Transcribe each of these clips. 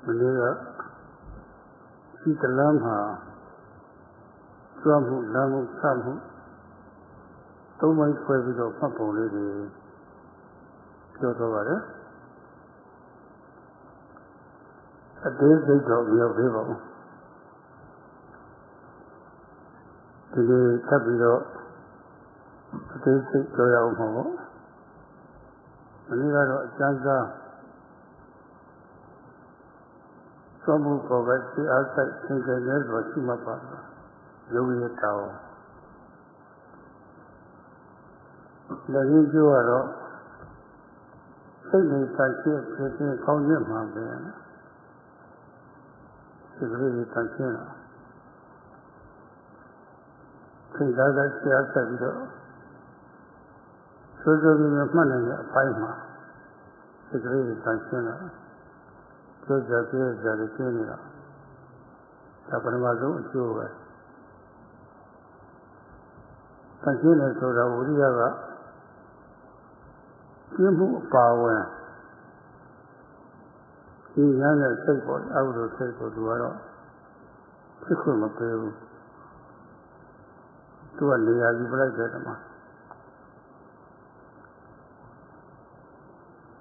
Malaysia, she the Lama, Swamu, Lamu, Samu, don't mind where we go, Papa, lady, Jotavara. A day they go, we are river. The capital, they say, go out home. Manila, Janga. Some of us outside think I never see my father. Yogi Tao. The Hindu Sydney Tankia taking a county mountain. It's really Tankia. Think that she outside the door. So the money at 5 months. It's really Tankia. So that is the Kenya. Tapanamazo, Joe. Tankia so that Uriava Kimu Power. He younger table, out of table to our Chikum appeal to a layer you like that.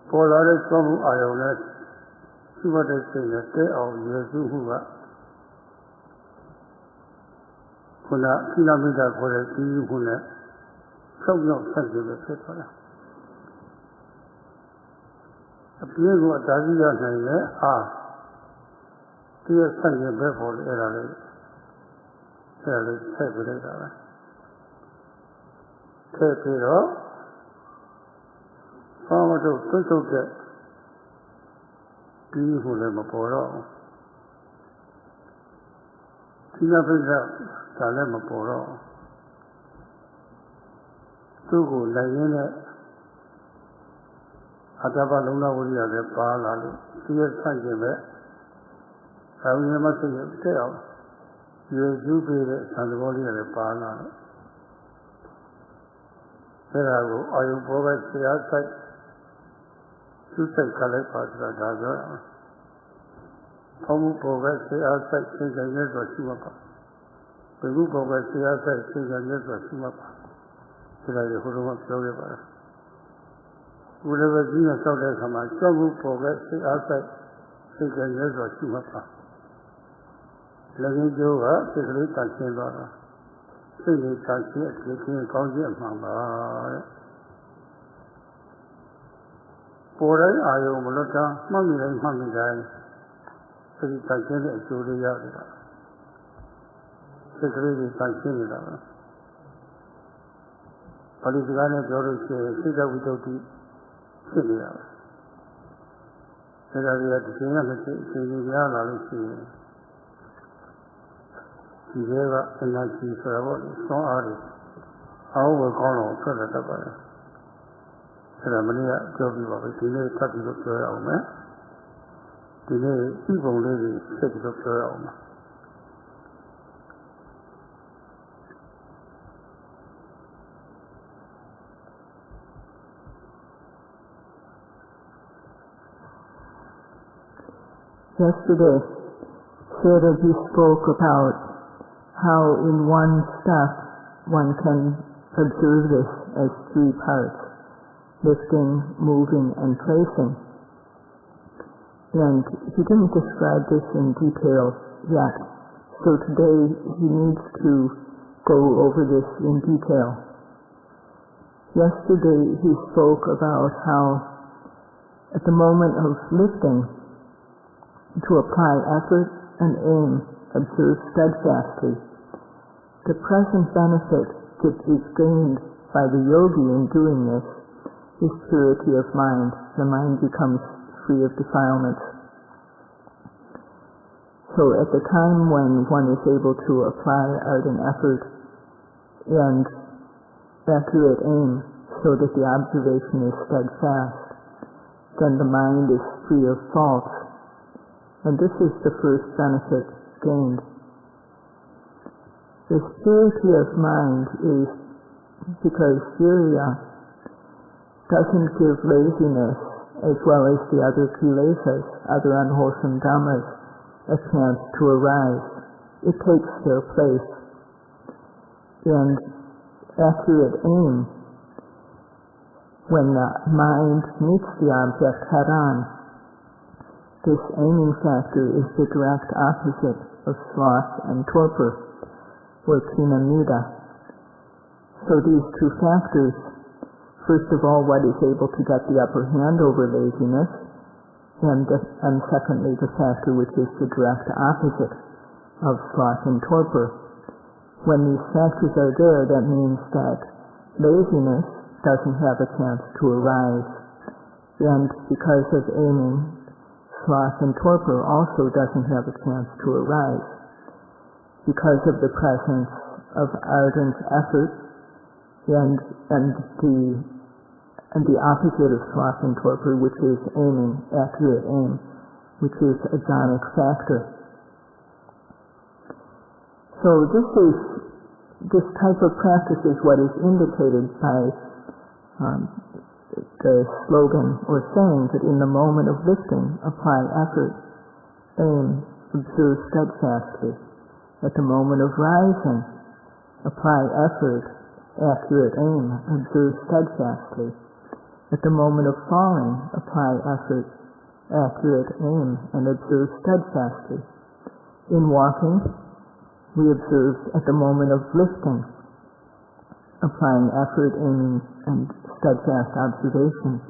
For other some I see what I say, the day of Yesu Huga Kuna kilometer for a tea Huna, some no sensible people. A few what does he are dear son, your before the era. Separated. Take it off. Farmer to get. Who them a poro. Tina Pisa, Salem a poro. Tugu, Layene, Ataba Luna Uria, the Pala, Tia Sanjebe, I will never say a tale. You do be the Sandolia, the Pala. There I go, I will provide the outside. To take collect parts of the Homu progress the outside things and yes or Sumapa. The group progress the outside things and yes or Sumapa. So that the Huruma Florida. Whatever Gina saw there come out, some group progress the outside things and yes or Sumapa. Letting go up, the great touching daughter. Singing touching, taking a county of Mamba. For I am Molota, Mammy and Mammy died. So he touched to the yard. Secretary touching it. But it's gone at your sit up without the city. So that we had to say, the other see. He gave up and not see for a while. So hard. How will call for the double. Maria Joby of a delay cutting of your own. Delay people lady set of your own. Yesterday, Sayadawgyi spoke about how in one step one can observe this as 3 parts. Lifting, moving, and placing. And he didn't describe this in detail yet. So today he needs to go over this in detail. Yesterday he spoke about how at the moment of lifting, to apply effort and aim, observe steadfastly. The present benefit that is gained by the yogi in doing this is purity of mind. The mind becomes free of defilements. So at the time when one is able to apply art and effort and accurate aim so that the observation is steadfast, then the mind is free of faults. And this is the first benefit gained. The purity of mind is because virya doesn't give laziness as well as the other kilesas, other unwholesome dhammas, a chance to arise. It takes their place. And accurate aim, when the mind meets the object head-on, this aiming factor is the direct opposite of sloth and torpor, or chinamida. So these two factors, first of all, what is able to get the upper hand over laziness, and secondly, the factor which is the direct opposite of sloth and torpor. When these factors are there, that means that laziness doesn't have a chance to arise. And because of aiming, sloth and torpor also doesn't have a chance to arise. Because of the presence of ardent effort and the opposite of sloth and torpor, which is aiming, accurate aim, which is a jhanic factor. So this type of practice is what is indicated by the slogan or saying that in the moment of lifting, apply effort, aim, observe steadfastly. At the moment of rising, apply effort, accurate aim, observe steadfastly. At the moment of falling, apply effort, accurate aim, and observe steadfastly. In walking, we observe at the moment of lifting, applying effort, aiming, and steadfast observation.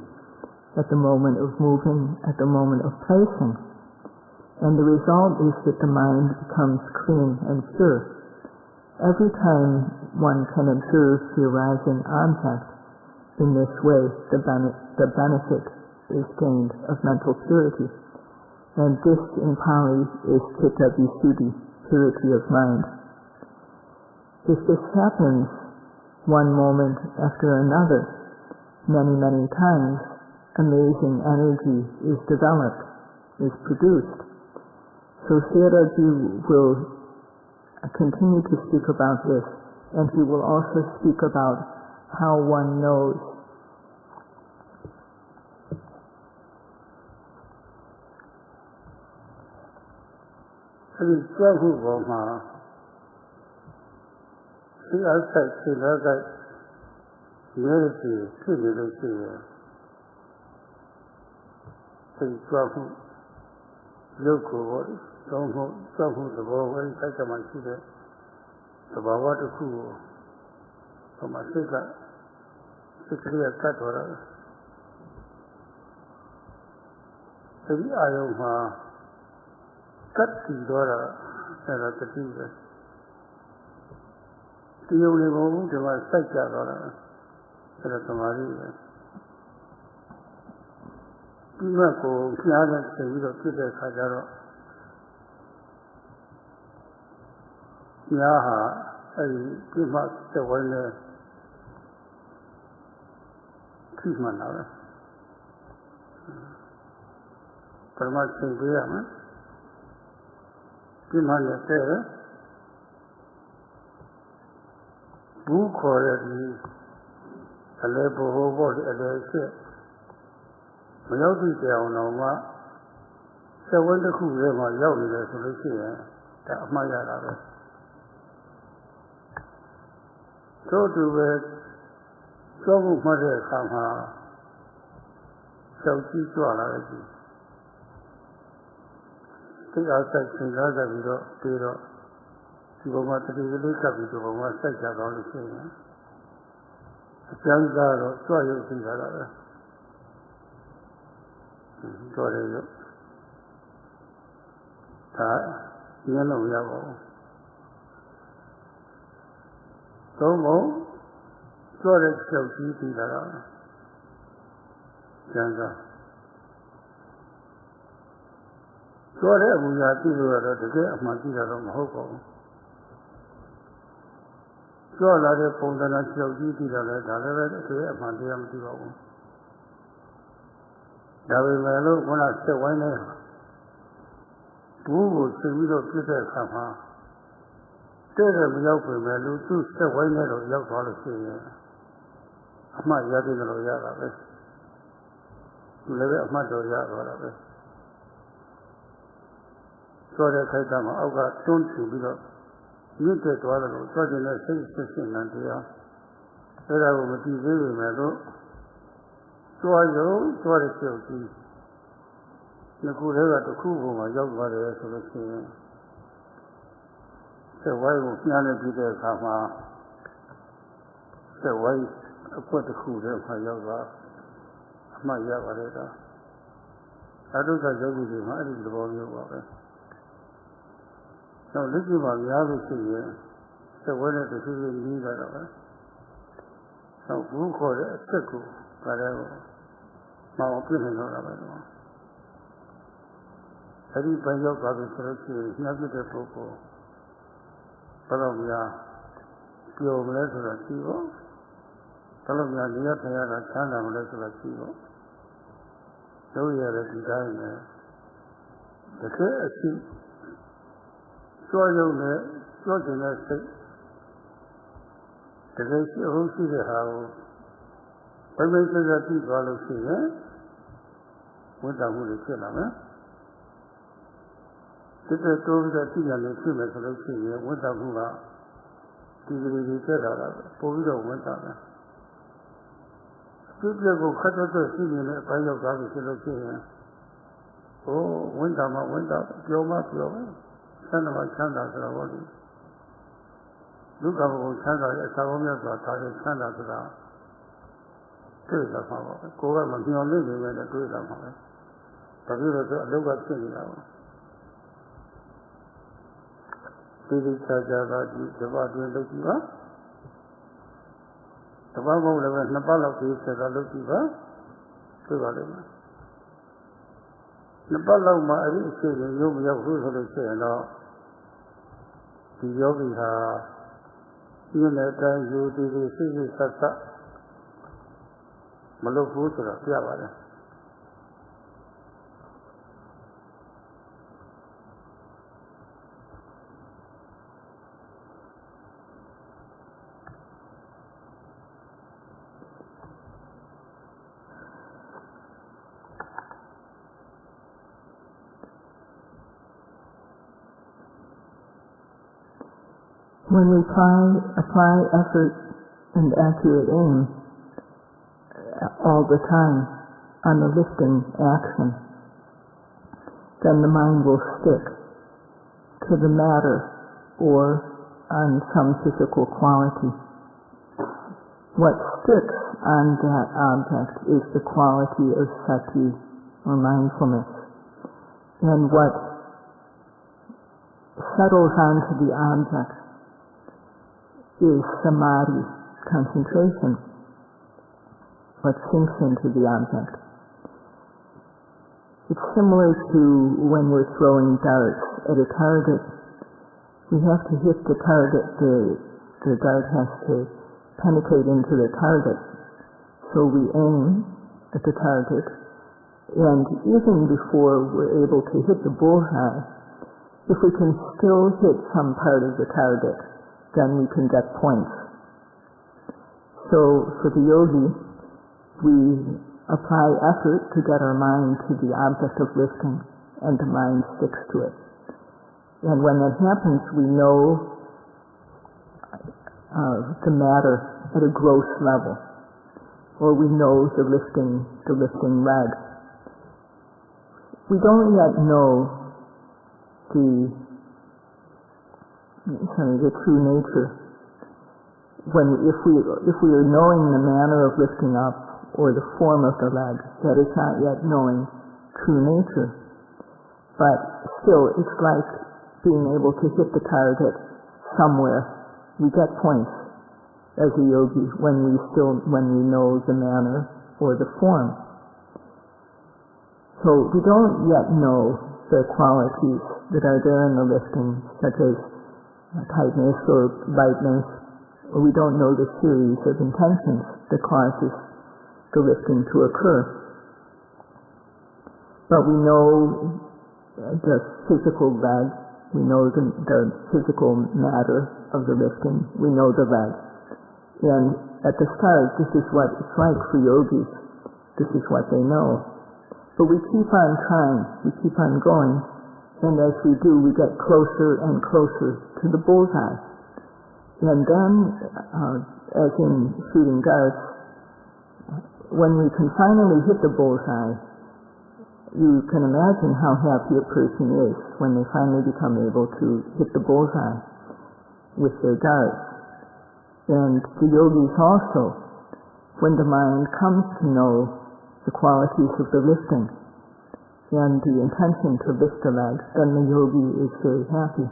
At the moment of moving, at the moment of placing. And the result is that the mind becomes clean and pure. Every time one can observe the arising object in this way, the benefit is gained of mental purity. And this in Pali is citta visuddhi, purity of mind. If this happens one moment after another, many, many times, amazing energy is developed, is produced. So Sayadawgyi will continue to speak about this, and he will also speak about how one knows. သူလည်းပဲအမှတ်တော်ရသွားတာပဲဆိုတဲ့ခိုက်တာမှာအောက်ကတွန်းထူပြီးတော့မြင့်တက်သွားတယ်လို့ဆိုတဲ့နဲ့စိတ်ဆက်ရှင်နေတရားအဲ့ဒါကိုမကြည့်သေးပေမဲ့လို့တွားရုံတွားတဲ့ပြုတ်ကြီးနှစ်ခုတည်းကတစ်ခုပုံမှာရောက်သွားတယ်ဆိုလို့ရှိရင်ဆက်ဝိုင်းကိုညှားနေပြီးတဲ့အခါမှာဆက်ဝိုင်းအကွက်တစ်ခုတည်းမှာရောက်သွားအမှတ်ရပါတယ်ဒါအတုကယောဂီတွေမှာအဲ့ဒီသဘောမျိုးပါပဲတော့လက်ရှိမှာများလို့ရှိရင်ဆက်ဝဲတဲ့တစ်ခုလေးကြီးကြတော့ပဲတော့ဘူးခေါ်တဲ့အချက်ကိုဒါလည်းကိုမအောင်ပြည့်နေတော့တာပဲတော့အဲ့ဒီပိုင်းရောက်သွားပြီဆိုလို့ရှိရင်ညှပ်ပြတဲ့ပုဂ္ဂိုလ်ဘယ်တော့များပြောမလဲဆိုတော့ရှိဖို့ဘယ်လိုများနေရထိုင်ရတာချမ်းသာမလဲဆိုတော့ရှိဖို့တို့ရတဲ့ဒီတိုင်းနဲ့တကယ်အရှိကျွမ်းရုံနဲ့ကျွမ်းကျင်တဲ့စိတ်တကယ်ရှိအောင်ရှိတဲ့ဟာကိုဘယ်လိုဆက်ပြီးသွားလို့ရှိရင်ဝန်တာမှုတွေဖြစ်လာမယ်ဒီတဲ့တိုးပြီးတော့ပြည်ရနေဖြစ်မယ်ဆိုလို့ရှိရင်ဝန်တာမှုကဒီကလေးကြီးတက်လာတာပို့ပြီးတော့ဝန်တာတယ်ဒီပြက်ကိုခတ်တဲ့ရှိနေတဲ့အပိုင်းရောက်သွားပြီဆိုလို့ရှိရင်ဟိုဝန်တာမှဝန်တာပြောမှပြောမယ်ဆန္ဒမှချမ်းသာဆိုတော့ဒီဒုက္ခဘုံချမ်းသာရဲ့အစာပေါင်းများစွာထားတဲ့ချမ်းသာဆိုတာတွေ့လာမှာပါကိုယ်ကမမျှော်လင့်နေပဲနဲ့တွေ့လာမှာပဲဒါပြီးတော့အလုပ်ကဖြစ်နေတာပါဒီချာချာကဒီတပတ်တွင်လုပ်ကြည့်ပါတပတ်ဘုံလည်းပဲ2ပတ်လောက်ဒီစက်ကလုပ်ကြည့်ပါတွေ့ပါလိမ့်မယ်2ပတ်လောက်မှအဲ့ဒီအခြေအနေရုပ်မရောက်ဘူးဆိုလို့ရှိရင်တော့ဒီယောဂီဟာဒီနဲ့တိုင်းယူတည်တည်စိတ်စိတ်ဆက်ဆက်မလုပ်ဘူးဆိုတော့ပြပါတယ် When we apply effort and accurate aim all the time on the lifting action, then the mind will stick to the matter or on some physical quality. What sticks on that object is the quality of sati or mindfulness, and what settles onto the object is samadhi, concentration, what sinks into the object. It's similar to when we're throwing darts at a target. We have to hit the target, the dart has to penetrate into the target. So we aim at the target, and even before we're able to hit the bullseye, if we can still hit some part of the target, then we can get points. So for the yogi, we apply effort to get our mind to the object of lifting, and the mind sticks to it. And when that happens, we know the matter at a gross level, or we know the lifting leg. We don't yet know the true nature. If we are knowing the manner of lifting up or the form of the leg, that is not yet knowing true nature. But still, it's like being able to hit the target somewhere. We get points as a yogi when we know the manner or the form. So we don't yet know the qualities that are there in the lifting, such as tightness or lightness, or we don't know the series of intentions that causes the lifting to occur. But we know the physical leg, we know the physical matter of the lifting, we know the leg. And at the start, this is what it's like for yogis. This is what they know. But we keep on trying, we keep on going, and as we do, we get closer and closer to the bullseye. And then, as in shooting darts, when we can finally hit the bullseye, you can imagine how happy a person is when they finally become able to hit the bullseye with their darts. And the yogis also, when the mind comes to know the qualities of the lifting and the intention to lift the legs, then the yogi is very happy.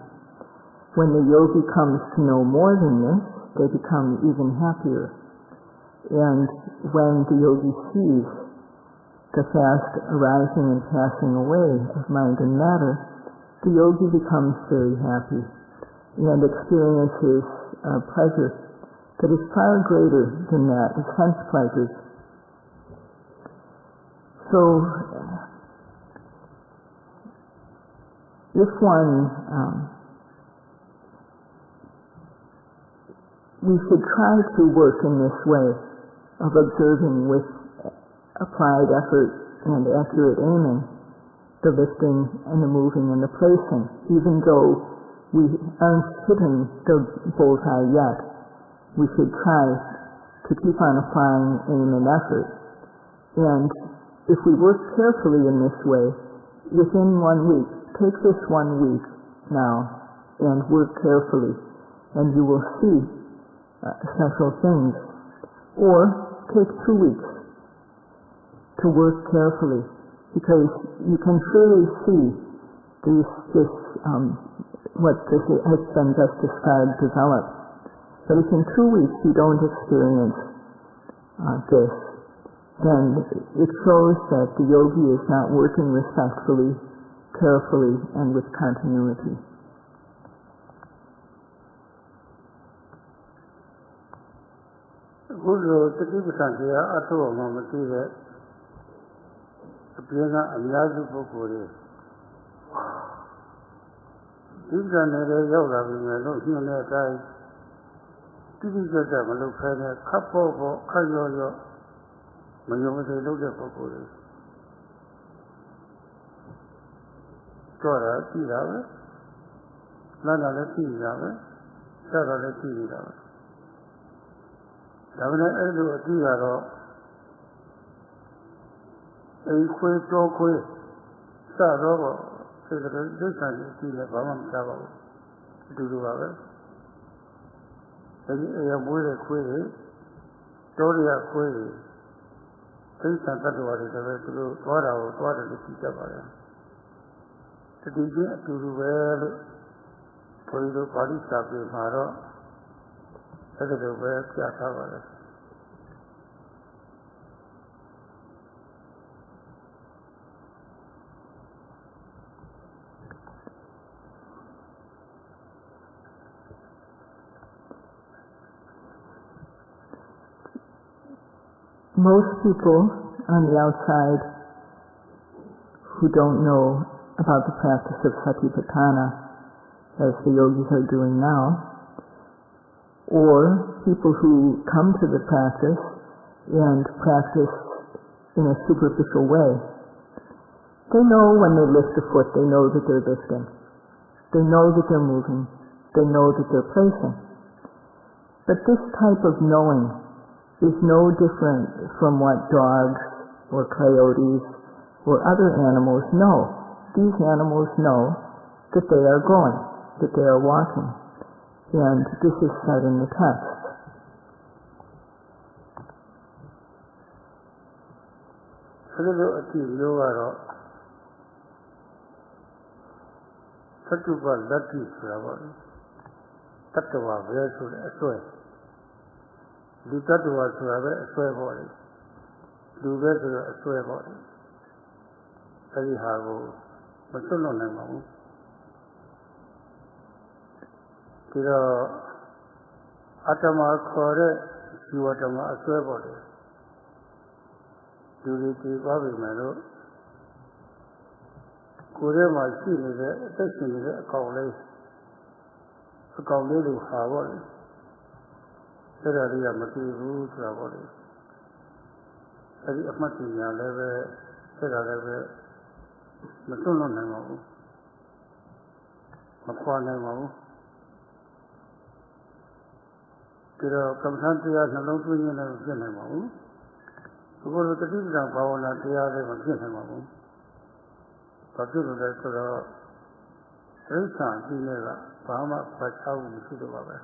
When the yogi comes to know more than this, they become even happier. And when the yogi sees the fast arising and passing away of mind and matter, the yogi becomes very happy and experiences a pleasure that is far greater than that of sense pleasures. So, if we should try to work in this way of observing with applied effort and accurate aiming the lifting and the moving and the placing, even though we aren't hitting the bullseye yet. We should try to keep on applying aim and effort. And if we work carefully in this way, within 1 week, take this 1 week now and work carefully, and you will see special things. Or take 2 weeks to work carefully, because you can surely see what this has been just described develop. But if in 2 weeks you don't experience this, then it shows that the yogi is not working respectfully, carefully, and with continuity. Guru Tatipatantiya Atova Mamatiya Apiyana Amyazu Pukuri Tipanere Yoga Vimelo Hunetai Tipijata Malukana Kapo Kayoyo Mayomate Loga Pukuri Tora Tirava Lana Tirava Sara Tirava Davana Edu Atigaro a quay to quay Saro Secretary Bamam Tavo Duduava a Buddha quay Toria quay Santa Tuari to Tora or Tora to Kitavara. The DJ to do well for the body staff with Maro. Most people on the outside who don't know about the practice of Satipatthana, as the yogis are doing now, or people who come to the practice and practice in a superficial way, they know when they lift a foot, they know that they're lifting. They know that they're moving. They know that they're placing. But this type of knowing is no different from what dogs or coyotes or other animals know. These animals know that they are going, that they are walking. And this is said in the text. Satuba Lati Sravali Tatawa Vesu Asway Lutatawa Srave Asway body Luvesu Asway body Sarihago Masuno Nemo Kira Atama Kore Siwatama Asway body Duriti Babi Melo Kure Masi is a section is a college. A college of Harvard. Seraria Mativu Travoli. Sari Amatina Leve, ဖြစ်လာလည်းပဲမစွန့်လွတ်နိုင်ပါဘူးမခွာနိုင်ပါဘူးဒီတော့ကမ္ဘာတရားနှလုံးသွင်းရင်လည်းဖြစ်နိုင်ပါဘူးဘုရားလိုတတိပ္ပံဘာဝနာတရားလည်းမဖြစ်နိုင်ပါဘူးဘာဖြစ်လို့လဲဆိုတော့သိက္ခာကြီးတွေကဘာမှပတ်ချောက်မရှိတော့ပါပဲ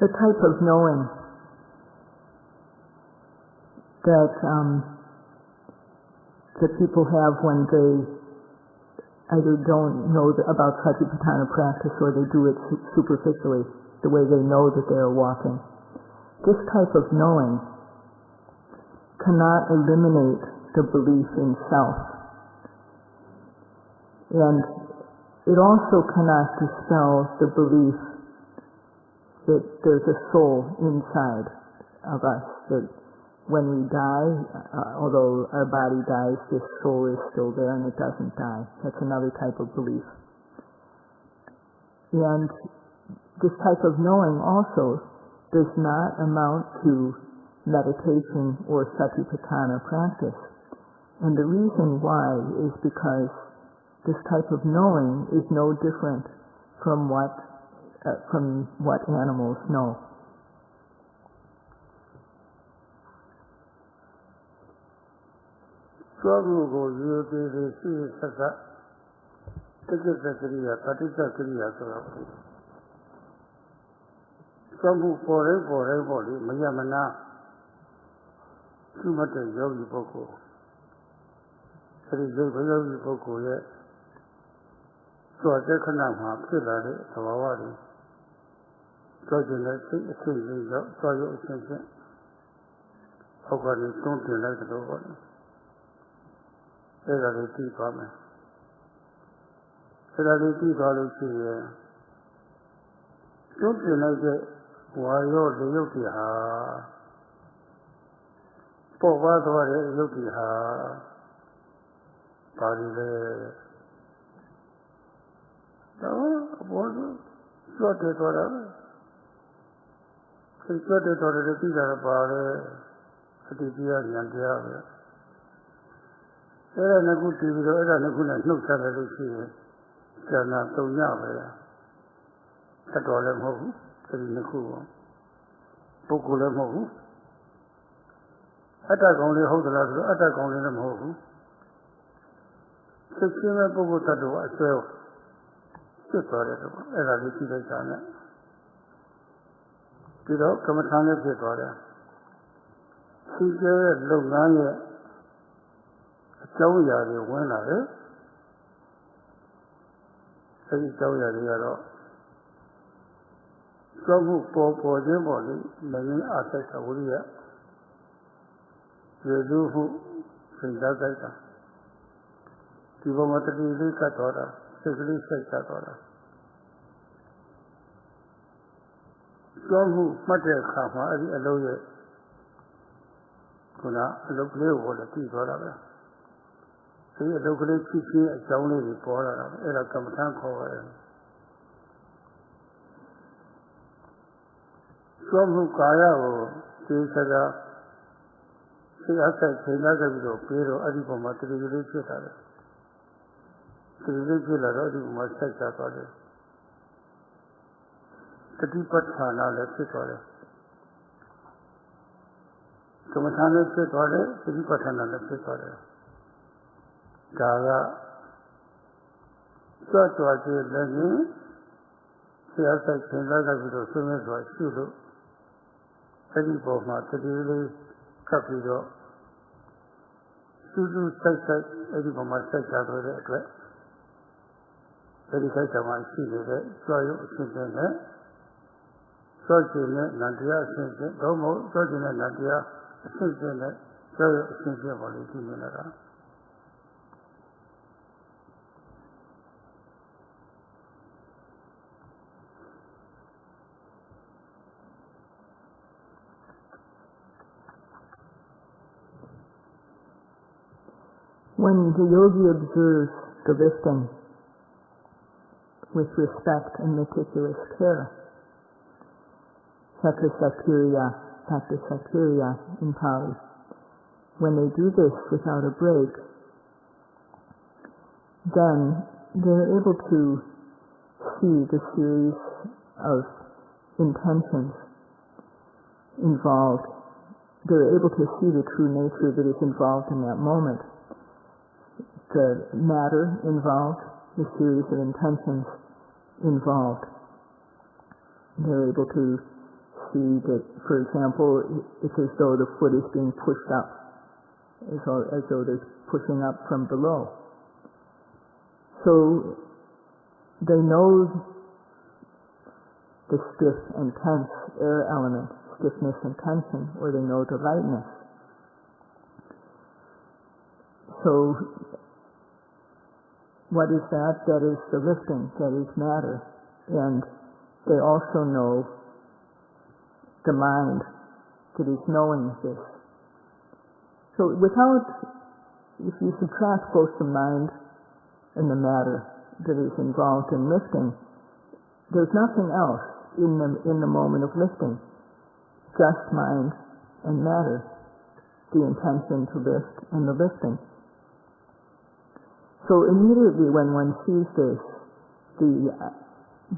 The type of knowing that that people have when they either don't know about Satipatthana practice or they do it superficially, the way they know that they are walking. This type of knowing cannot eliminate the belief in self. And it also cannot dispel the belief that there's a soul inside of us, that when we die, although our body dies, this soul is still there and it doesn't die. That's another type of belief. And this type of knowing also does not amount to meditation or Satipatthana practice. And the reason why is because this type of knowing is no different from what animals know. Swabhu Yudhi Sasa Tikasakriya, Patisakriya Surabu. Swabhu Pore Boli, Mayamana Sumata Yogi Boko. Sri Yogi Boko yet. So I take a nama, Pilari, Tawari. So you let see a thing, so you attention. How can you don't like the over? There are the tea coming. There are the tea colleagues here. Don't you like it? Why you're the Yogi ha? For what are the Yogi ha? Party there. No, what is whatever. It's what it already is about a DPR and the other. There are no good TV, there are no salary. There are not so young. At all, I'm home. There is no cool. Pokula Mohu. Attack only hold the last, attack only the Mohu. The same Pogotado as well. Just for it, as I see the China. You know, come a time of it, order. She gave look on it. Show you when I say, show you. Some for them body, many aspects of Uria. They do who think that. People want to be cut order, secretly say that order. Some who much as half a lawyer could not look over the tea order. See a locally teaching a Johnny reporter, and a command cover. Some who Kaya or Tisada, see outside Chinaga, Pero, Adipoma, to the religious other. To the regular Adipoma, such as other. The deeper Chana, let's sit order. Command sit order, the deeper Chana, let's sit order. Gaga such was a learning. She has a Chinaga with a swimmers or Shudo. Any Boma, the really Capido. Shudu such any Boma such as the address. Very such a one she did it, so you sit in there. Such in it, Nadia sent it, Domo, such in it, Nadia sent it, so you sent it for the minute. When the yogi observes the lifting with respect and meticulous care, Sakya in Pali, when they do this without a break, then they're able to see the series of intentions involved. They're able to see the true nature that is involved in that moment. The matter involved, the series of intentions involved. They're able to see that, for example, it's as though the foot is being pushed up, as though there's pushing up from below. So they know the stiff and tense air element, stiffness and tension, or they know the lightness. So what is that? That is the lifting, that is matter. And they also know the mind that is knowing this. So if you subtract both the mind and the matter that is involved in lifting, there's nothing else in the moment of lifting, just mind and matter, the intention to lift and the lifting. So immediately when one sees this, the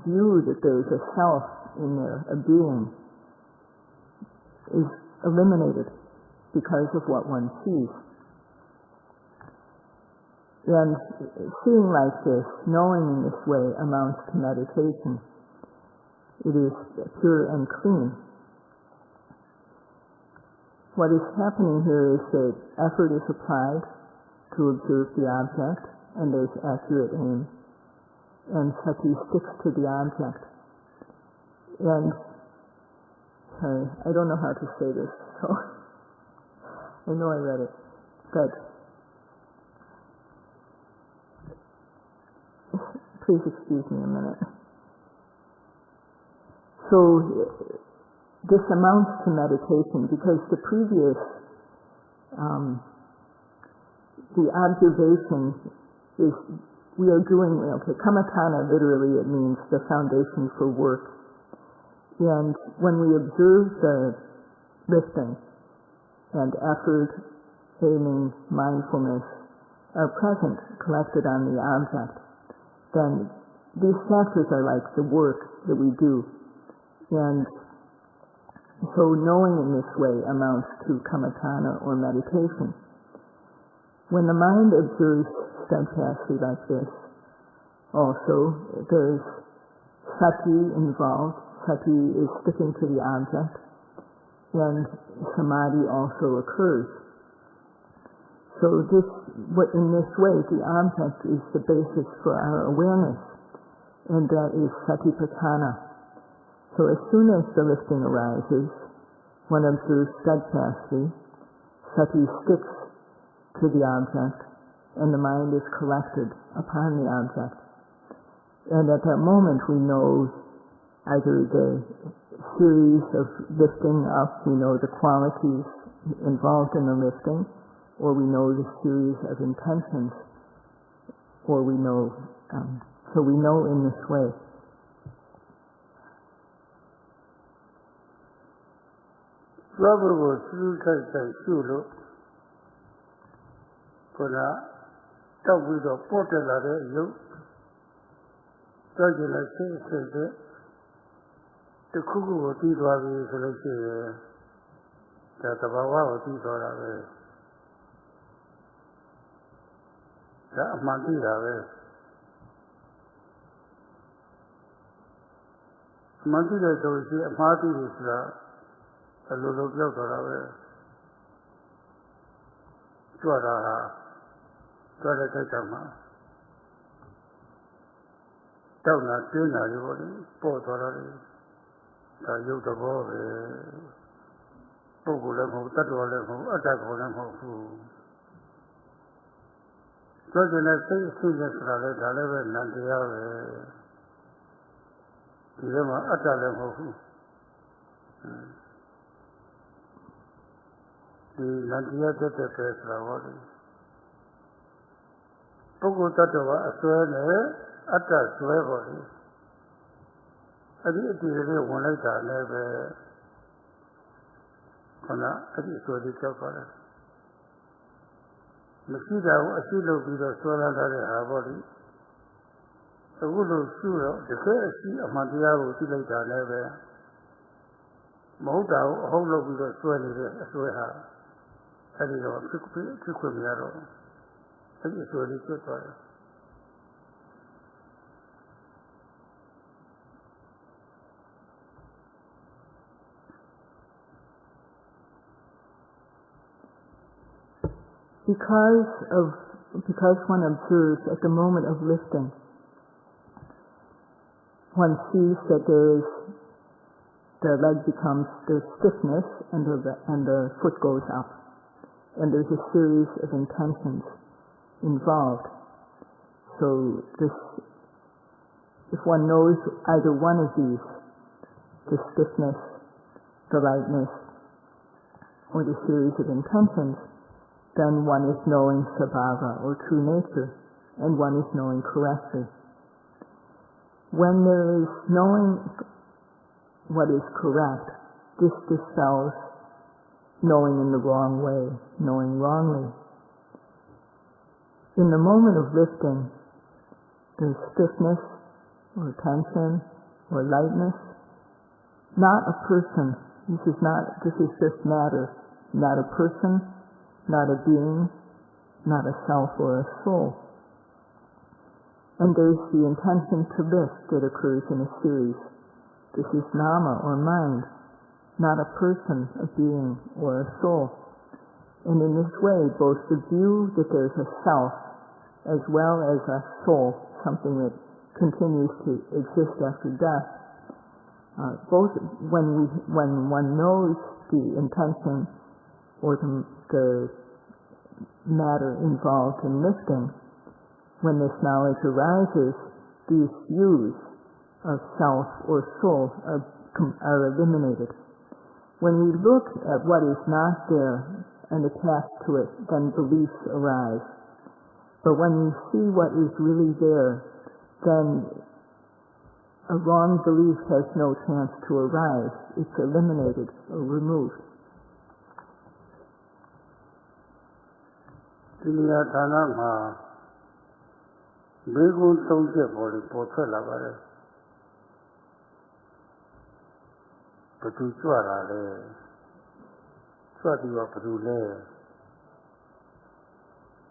view that there's a self in there, a being, is eliminated because of what one sees. And seeing like this, knowing in this way, amounts to meditation. It is pure and clean. What is happening here is that effort is applied to observe the object, and there's accurate aim, and sati sticks to the object. And, sorry, I don't know how to say this, so I know I read it, but please excuse me a minute. So this amounts to meditation because the previous, the observation is, we are doing, kamatana literally it means the foundation for work. And when we observe the lifting and effort, aiming, mindfulness are present, collected on the object, then these factors are like the work that we do. And so knowing in this way amounts to kamatana or meditation. When the mind observes steadfastly like this, also there's sati involved. Sati is sticking to the object, and samadhi also occurs. So in this way, the object is the basis for our awareness, and that is satipatthana. So as soon as the lifting arises, one observes steadfastly, sati sticks to the object, and the mind is collected upon the object. And at that moment we know either the series of lifting up, we know the qualities involved in the lifting, or we know the series of intentions, or we know, so we know in this way. Swabhava Srukai Sulu Kona Tawido Portala Yu Tajula says the Kuku will be the that the Bawa will be the Mandira. Mandira is a party is a little bit of Swara, Swara Tawna, Tina, Portala, Yutabo, Pogulemo, Tatualemo, Atacolemo. So when I say students are the Nandia, Atalemo, the Nandia did the first. Pogo Tatawa, a swear, at a swear body. I did it one like that, never. I did so the chocolate. Machida, a silo with a swallow her body. The wood sure, the first of Mandiabo, she like that, never. Moda, hold up with a swear. I did not took with me at all. I did so the chocolate. Because one observes at the moment of lifting, one sees that the leg becomes, there's stiffness and the foot goes up, and there's a series of intentions involved. So if one knows either one of these, the stiffness, the lightness, or the series of intentions, then one is knowing sabhava, or true nature, and one is knowing correctly. When there is knowing what is correct, this dispels knowing in the wrong way, knowing wrongly. In the moment of lifting, there's stiffness, or tension, or lightness. Not a person. This is just matter. Not a person, not a being, not a self or a soul. And there's the intention to lift that occurs in a series. This is nama or mind, not a person, a being, or a soul. And in this way, both the view that there's a self as well as a soul, something that continues to exist after death, both when one knows the intention or the matter involved in lifting, when this knowledge arises, these views of self or soul are eliminated. When we look at what is not there and attach to it, then beliefs arise. But when we see what is really there, then a wrong belief has no chance to arise. It's eliminated or removed. Tiya Thana Ma Begun Tongje Body Portrait Lavare Patu Suara Suativa Padule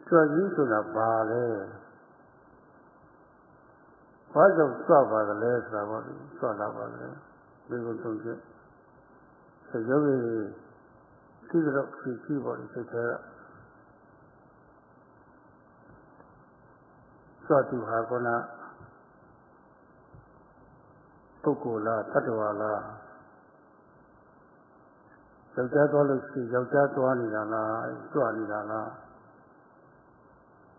Suagisuna Bale What of Suava the less Lavari Sualavare Begun Tongje So Yogi Figure up keyboard is Swati Hagona Tukula, Tatuala Yajatology, Yajatuanidana, Suanidana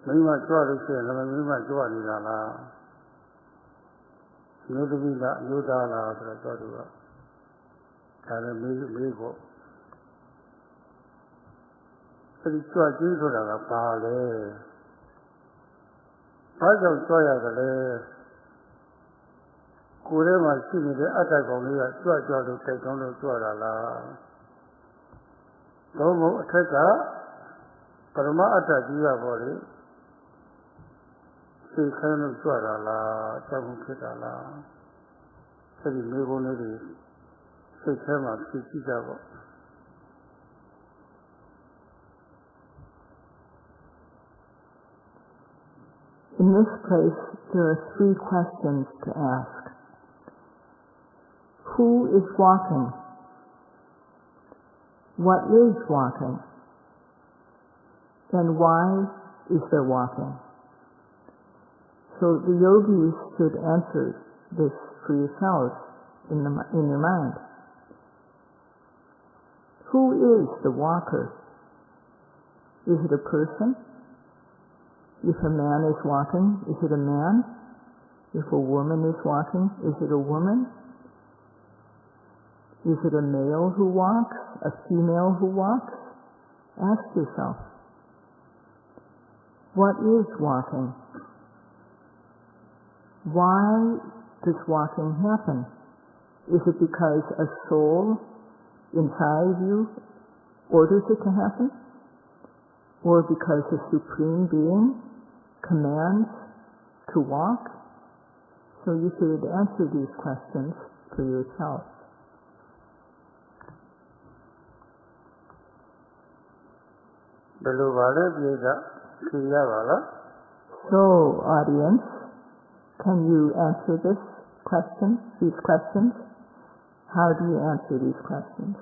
Mima Suarishi, Mima Suanidana Nudavila, Nudala, Tratua Kalamigo Suaji Pale I don't try the Kurema seen the attack on me at Suaja to take on the Suarala. Domo Teka, Parama attack you are body. Say Colonel Suarala, Tamu Kitala. Say Mego Nedi, say Tema, Kitabo. In this place, there are three questions to ask. Who is walking? What is walking? And why is there walking? So the yogis should answer this for yourselves in your mind. Who is the walker? Is it a person? If a man is walking, is it a man? If a woman is walking, is it a woman? Is it a male who walks? A female who walks? Ask yourself, what is walking? why does walking happen? Is it because a soul inside you orders it to happen? Or because a supreme being commands to walk? So you should answer these questions for yourself. So, audience, can you answer these questions? How do you answer these questions?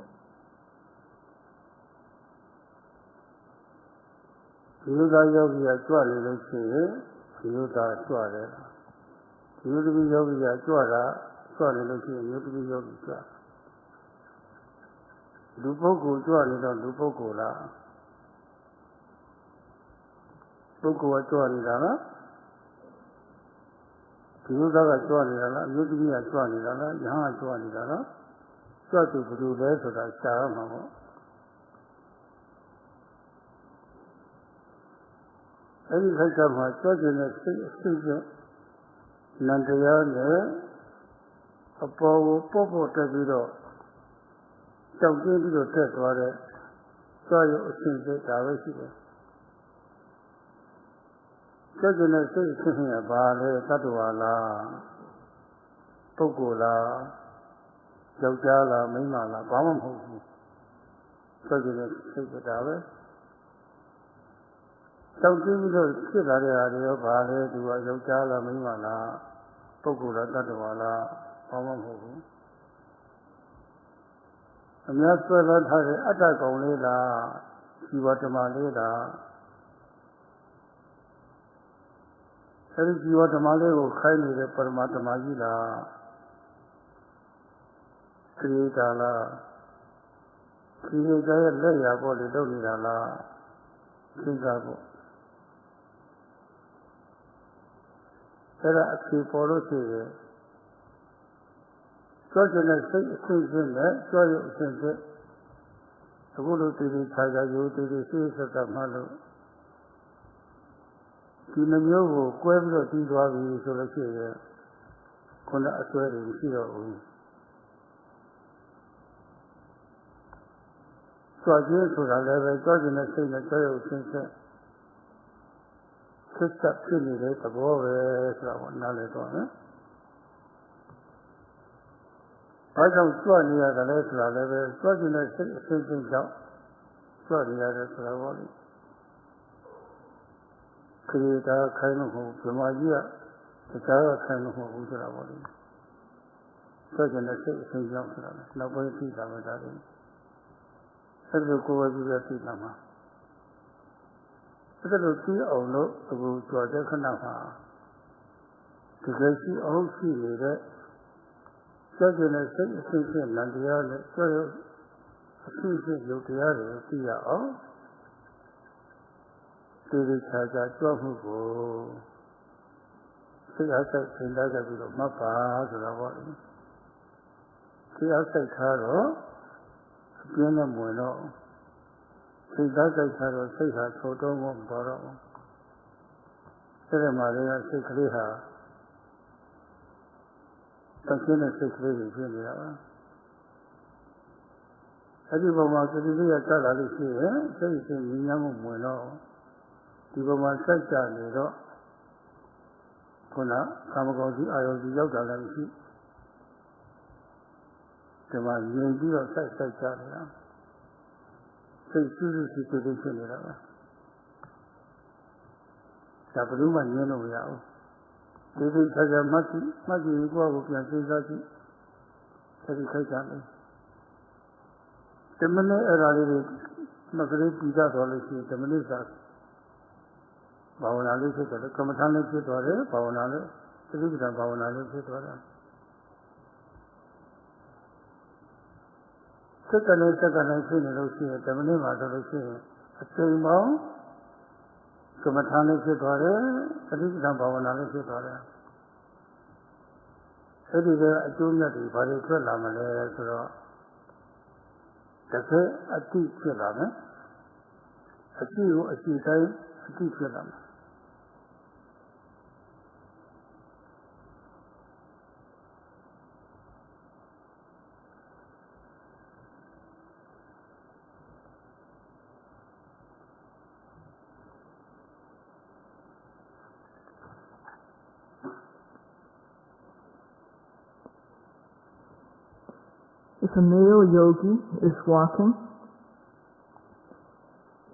If a male yogi is walking,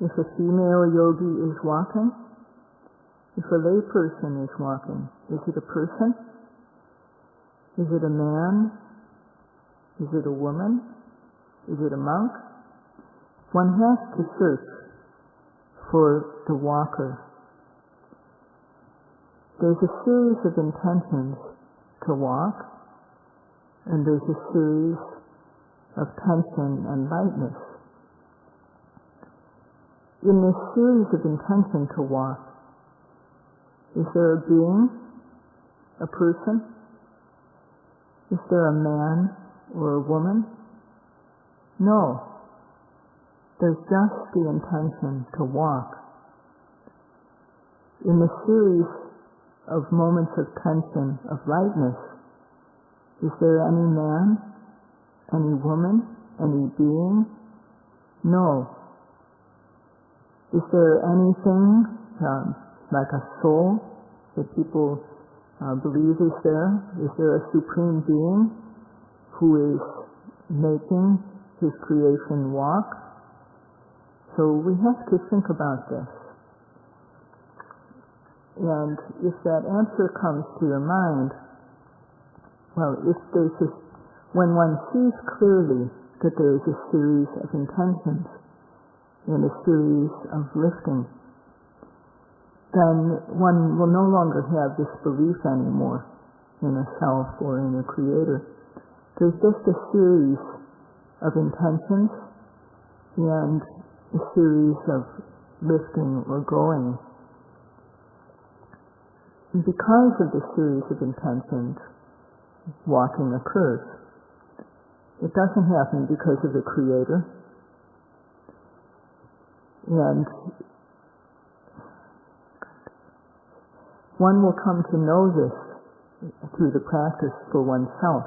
if a female yogi is walking, if a lay person is walking, is it a person? Is it a man? Is it a woman? Is it a monk? One has to search for the walker. There's a series of intentions to walk, and there's a series of tension and lightness. In this series of intention to walk, is there a being, a person? Is there a man or a woman? No. There's just the intention to walk. In the series of moments of tension, of lightness, is there any man, any woman, any being? No. Is there anything like a soul that people believe is there? Is there a supreme being who is making his creation walk? So we have to think about this. And if that answer comes to your mind, well, if there's this, when one sees clearly that there is a series of intentions and a series of lifting, then one will no longer have this belief anymore in a self or in a creator. There's just a series of intentions and a series of lifting or going. And because of the series of intentions, walking occurs. It doesn't happen because of the creator. And one will come to know this through the practice for oneself.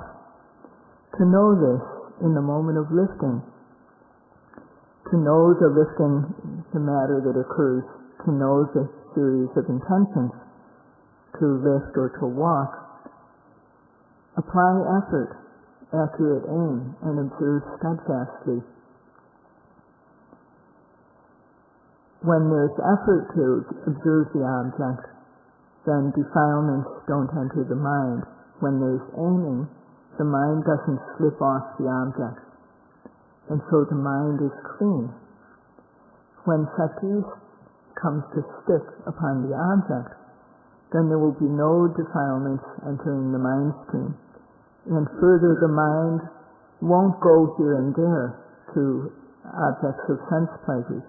To know this in the moment of lifting. To know the lifting, the matter that occurs. To know the series of intentions. To lift or to walk. Apply effort, accurate aim, and observe steadfastly. When there's effort to observe the object, then defilements don't enter the mind. When there's aiming, the mind doesn't slip off the object. And so the mind is clean. When sati comes to stick upon the object, then there will be no defilements entering the mind stream. And further, the mind won't go here and there to objects of sense pleasures.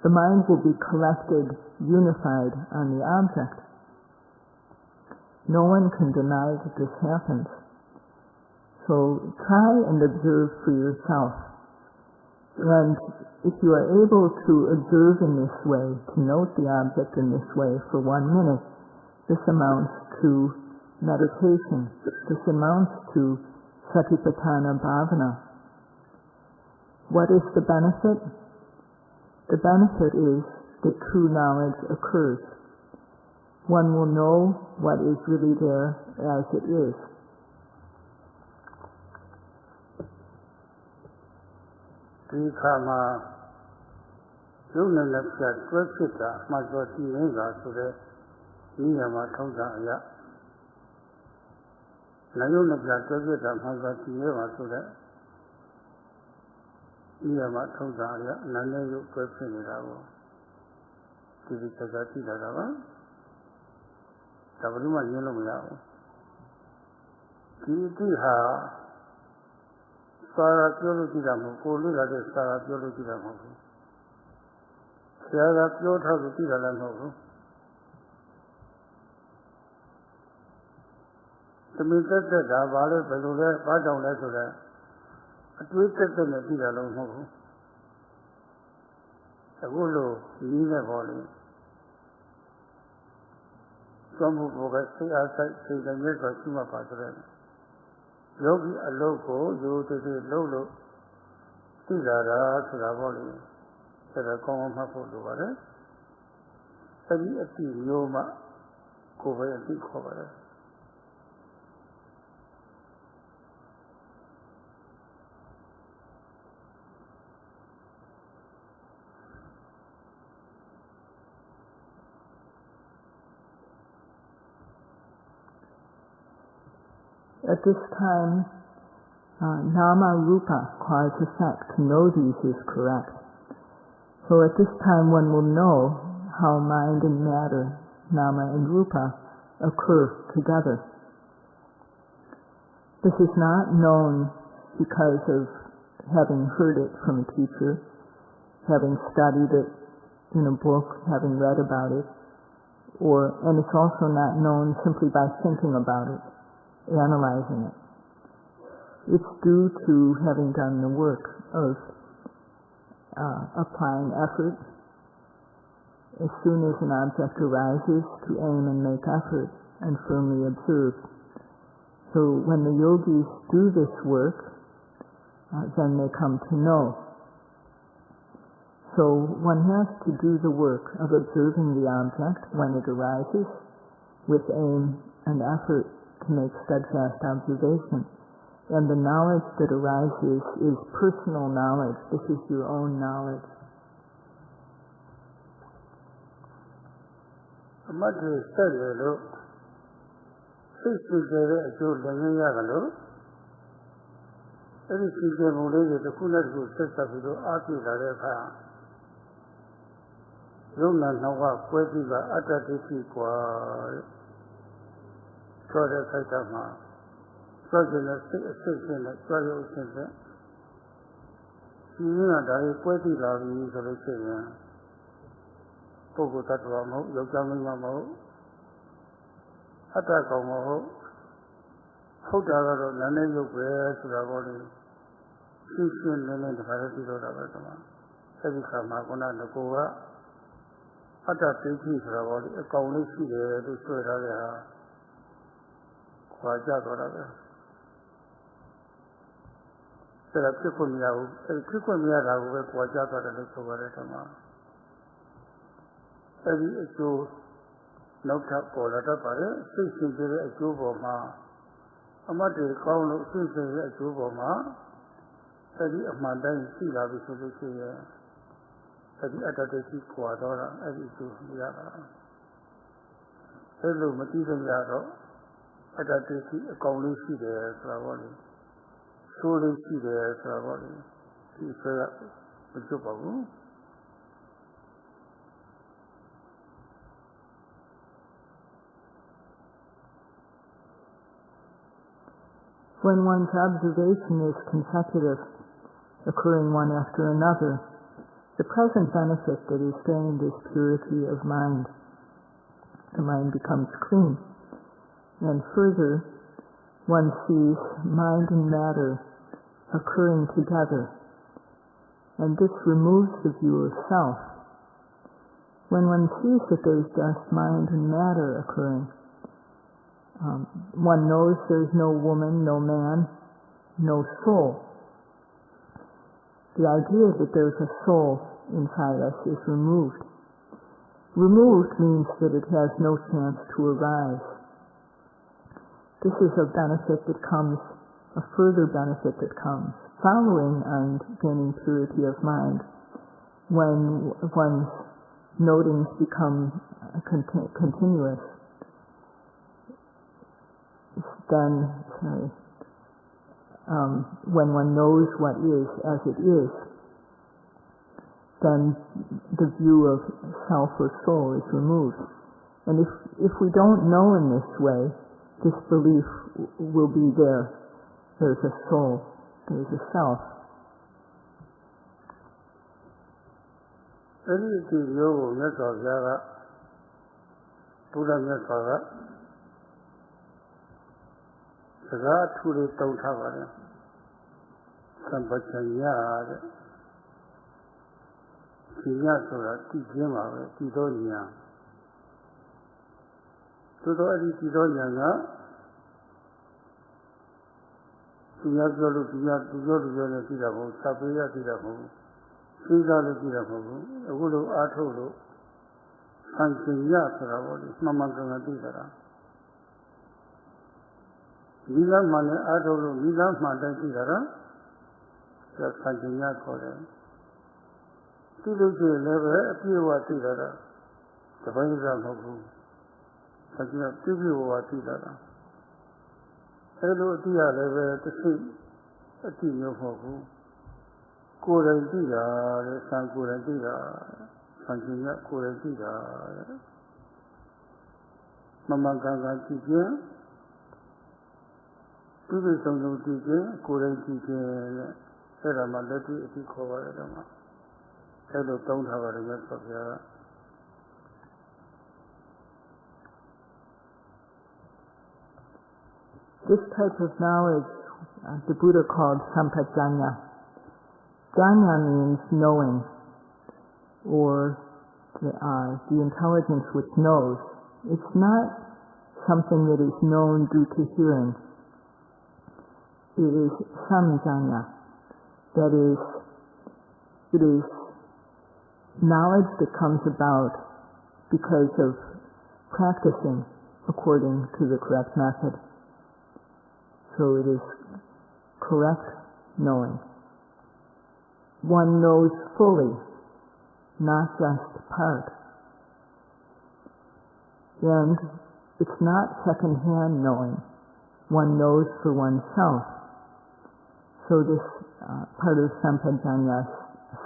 The mind will be collected, unified on the object. No one can deny that this happens. So try and observe for yourself. And if you are able to observe in this way, to note the object in this way for 1 minute, this amounts to meditation. This amounts to satipatthana bhavana. What is the benefit? The benefit is that true knowledge occurs. One will know what is really there as it is. Di khama yunna lapya twasita mazwa tiyenga sode niyama thausa aya. Na yunna lapya twasita mazwa tiyenga sode niyama thausa aya. Nane yu twasita ko tiri chaka tita da ba. Tabaruma nyelo maya ko. Di ha Sara ပြောလို့ကြည့်တာမဟုတ်ကိုယ်လေ့လာတဲ့စာပြောလို့ကြည့်တာမဟုတ်ဘူးဆရာကပြောထားလို့ကြည့်တာလည်းမဟုတ်ဘူးသမီးတက်တက်တာဘာလို့ဘယ်လိုလဲဘာကြောင့်လဲဆိုတော့အတွေးတက်တက်နဲ့ကြည့်တာလည်းမဟုတ်ဘူးအခုလိုကြီးနေပေါ်လေသောမှုဘောကစိတ်အားဆိုင်စိတ်နဲ့ဆိုရှိမှပါဆိုတဲ့ယောဂီအလုပ်ကိုရိုးသေးသေးလုပ်လို့သိလာတာဆိုတာပေါ့လေဆက်တော့ကောင်းအောင်မှတ်ဖို့လိုပါတယ်အဲဒီအတိမျိုးမှကိုယ်ပဲအတိခေါ်ပါတယ် at this time, nama rupa, cause effect, to know these is correct. So at this time one will know how mind and matter, nama and rupa, occur together. This is not known because of having heard it from a teacher, having studied it in a book, having read about it, and it's also not known simply by thinking about it, analyzing it. It's due to having done the work of applying effort. As soon as an object arises, to aim and make effort and firmly observe. So when the yogis do this work, then they come to know. So one has to do the work of observing the object when it arises with aim and effort to make steadfast observation. And the knowledge that arises is personal knowledge. This is your own knowledge. When one's observation is consecutive, occurring one after another, the present benefit that is gained is purity of mind. The mind becomes clean. And further, one sees mind and matter occurring together. And this removes the view of self. When one sees that there's just mind and matter occurring, one knows there's no woman, no man, no soul. The idea that there's a soul inside us is removed. Removed means that it has no chance to arise. This is a benefit that comes, a further benefit that comes, following on gaining purity of mind, when one's notings become continuous. Then, when one knows what is as it is, then the view of self or soul is removed. And if we don't know in this way, this belief will be there. There's a soul, there's a self. Hello, dear, the same. A team of who. Corendida, San Corendida, Santina Corendida. Mamma Ganga teacher. People don't know teacher, Corendida, Seramalati, if you cover them. Hello, don't have a rest of your. This type of knowledge, the Buddha called sampajanya. Janya means knowing, or the intelligence which knows. It's not something that is known due to hearing. It is samjanya. That is, it is knowledge that comes about because of practicing according to the correct method. So it is correct knowing. One knows fully, not just part. And it's not second-hand knowing. One knows for oneself. So this part of sampajanya,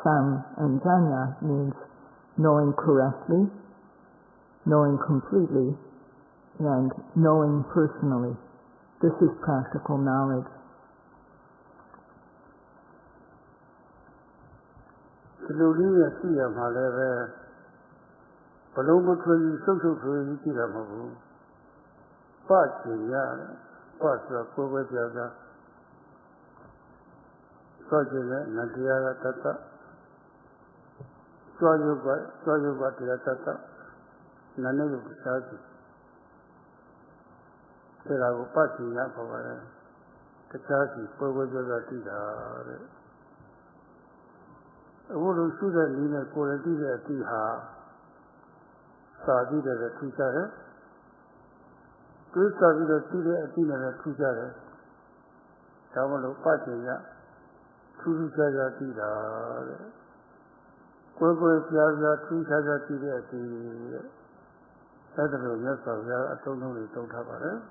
sam and janya, means knowing correctly, knowing completely, and knowing personally. This is practical knowledge. Slowly, I see a malave. Paloma Twin, social Twin, Tiramu. Patia, Patra, Povetiaga. Sojala, Nadia Tata. Soyuga Tata. Nane Shadi. There are Patia for the Chasi, Povetiaga Tida. I would shoot a Nina quality at Tiha. Sadi the teacher. Two Sadi the dinner teacher. Tamalo Patia. Two Saga Tida. Quago Plaza, two Saga Tida. That's the rest of the I don't know, don't have it.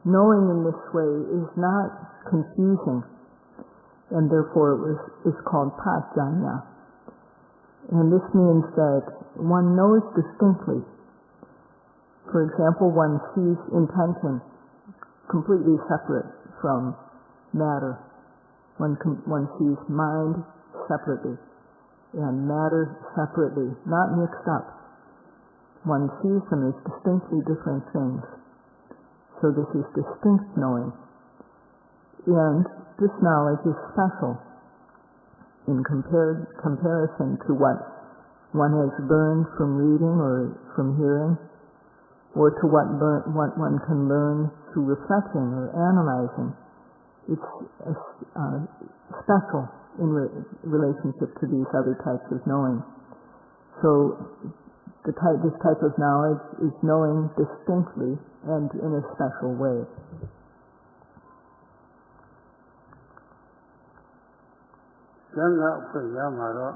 Knowing in this way is not confusing, and therefore is called pajanya. And this means that one knows distinctly. For example, one sees intention completely separate from matter. One sees mind separately and matter separately, not mixed up. One sees them as distinctly different things. So this is distinct knowing. And this knowledge is special in comparison to what one has learned from reading or from hearing, or to what one can learn through reflecting or analyzing. It's special in relationship to these other types of knowing. So this type of knowledge is knowing distinctly and in a special way. Yanga Yamaro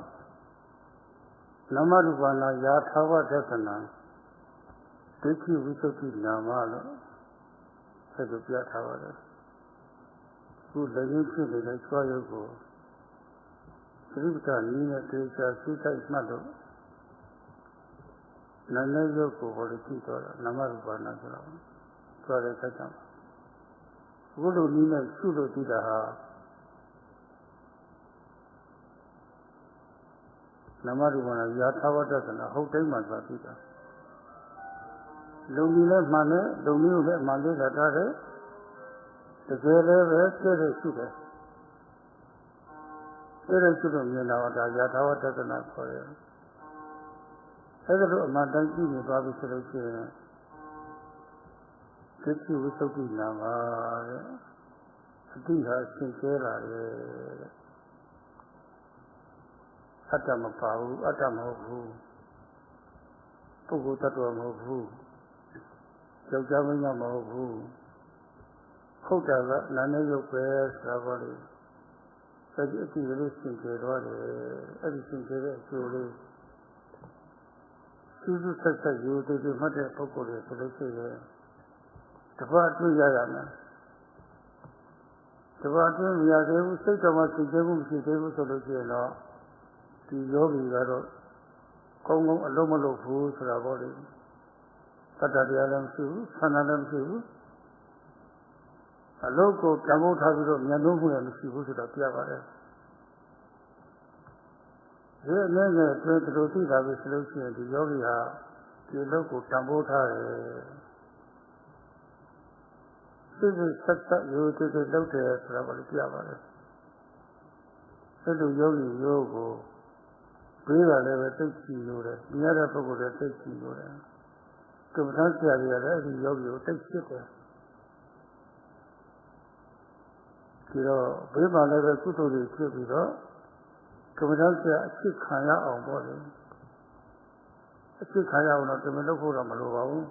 Namarubana Yatava Dasana Diki Visuki Namalo said the Yatava. Who the YouTube is a Swayo. Srivka Nina Trisha Suta Ismado Nanayoko or the Tito Namarubana Swara Katam. Guru Nina Sudo Tidaha Namarubana Yatavadasana, how time was Batita. Lumina Mane, Lumina Mane Latare, the Gere Sugar. There is Sudum Yanavata Yatavadasana for you. Other Madanki in Babi Selection. Kitty Wisuki Nama, Diha Sincera. Atamapahu, Atamahu, Pugutatuamahu, Jogavina Mahu, Hotava, Nanayo Prayers, Ravali, Sajiti Listing to everything to Susu Sasa, you did the mother Pokore, so they say, the part we are. The part we are able to say to us, the devil, the devil, so they say, no, the yogi, Congo, Alomalo food for our body. Patadialam Su, Sanadam Su, a local Tamil Tabu, Yanobu and Sibu to the Piavare. Here, never turn to Roti, I was looking at the yogi, the local Tamil Tabu. This is such that you did the lotus for our Piavare. So the yogi, yogo, Priva never takes you, the other people that takes you. Kamaran Syariya, the yogi will take shit. Brima never put to the Kibiro. Kamaran Syariya, Kaya on body. Kaya on the Melopura Malova.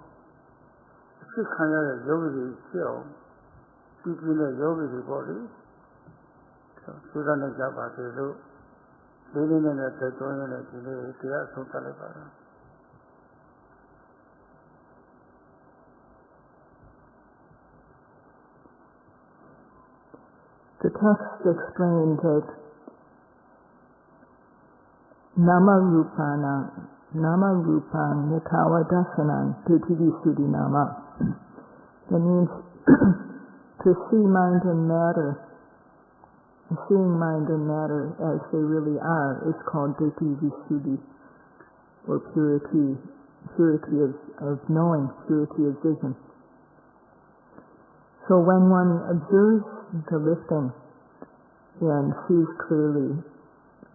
Kaya yogi kill. People in the yogi body. Sudan and Java, they do. Living in a Teton and they are so Talibara. The text explains that Nama Rupang Nikawa Dasanan Prithivisudhi Nama. That means to see mind and matter, seeing mind and matter as they really are is called Prithivisudhi, or purity of knowing, purity of vision. So when one observes the lifting and sees clearly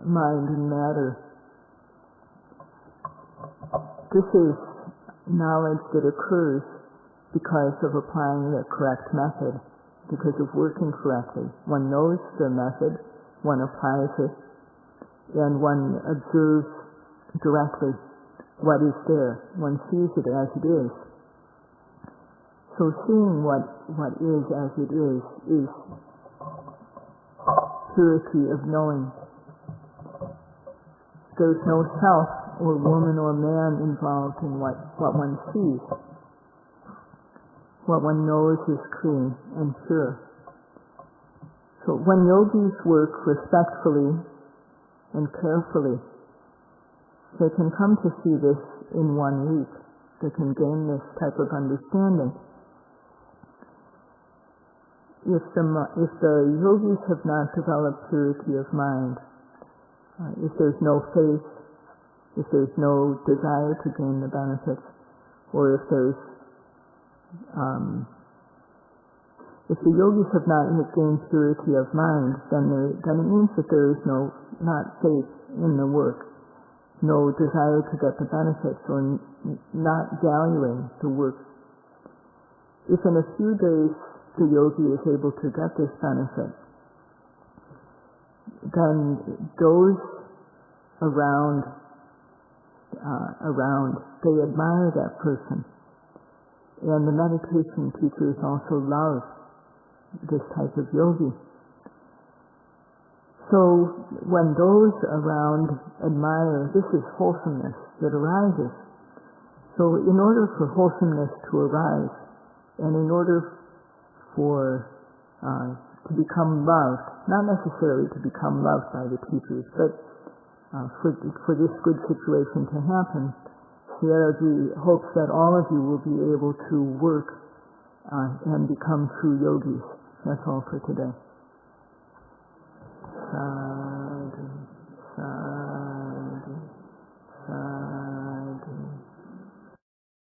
mind and matter, this is knowledge that occurs because of applying the correct method, because of working correctly. One knows the method, one applies it, and one observes directly what is there. One sees it as it is. So seeing what is as it is purity of knowing. There's no self or woman or man involved in what one sees. What one knows is clean and pure. So when yogis work respectfully and carefully, they can come to see this in 1 week. They can gain this type of understanding. If the yogis have not developed purity of mind, if there's no faith, if there's no desire to gain the benefits, or if the yogis have not gained purity of mind, then it means that there is not faith in the work, no desire to get the benefits, or not valuing the work. If in a few days the yogi is able to get this benefit, then those around they admire that person, and the meditation teachers also love this type of yogi. So when those around admire, this is wholesomeness that arises. So in order for wholesomeness to arise, and in order to become loved, not necessarily to become loved by the teachers, but for this good situation to happen, Sayadawgyi hopes that all of you will be able to work and become true yogis. That's all for today.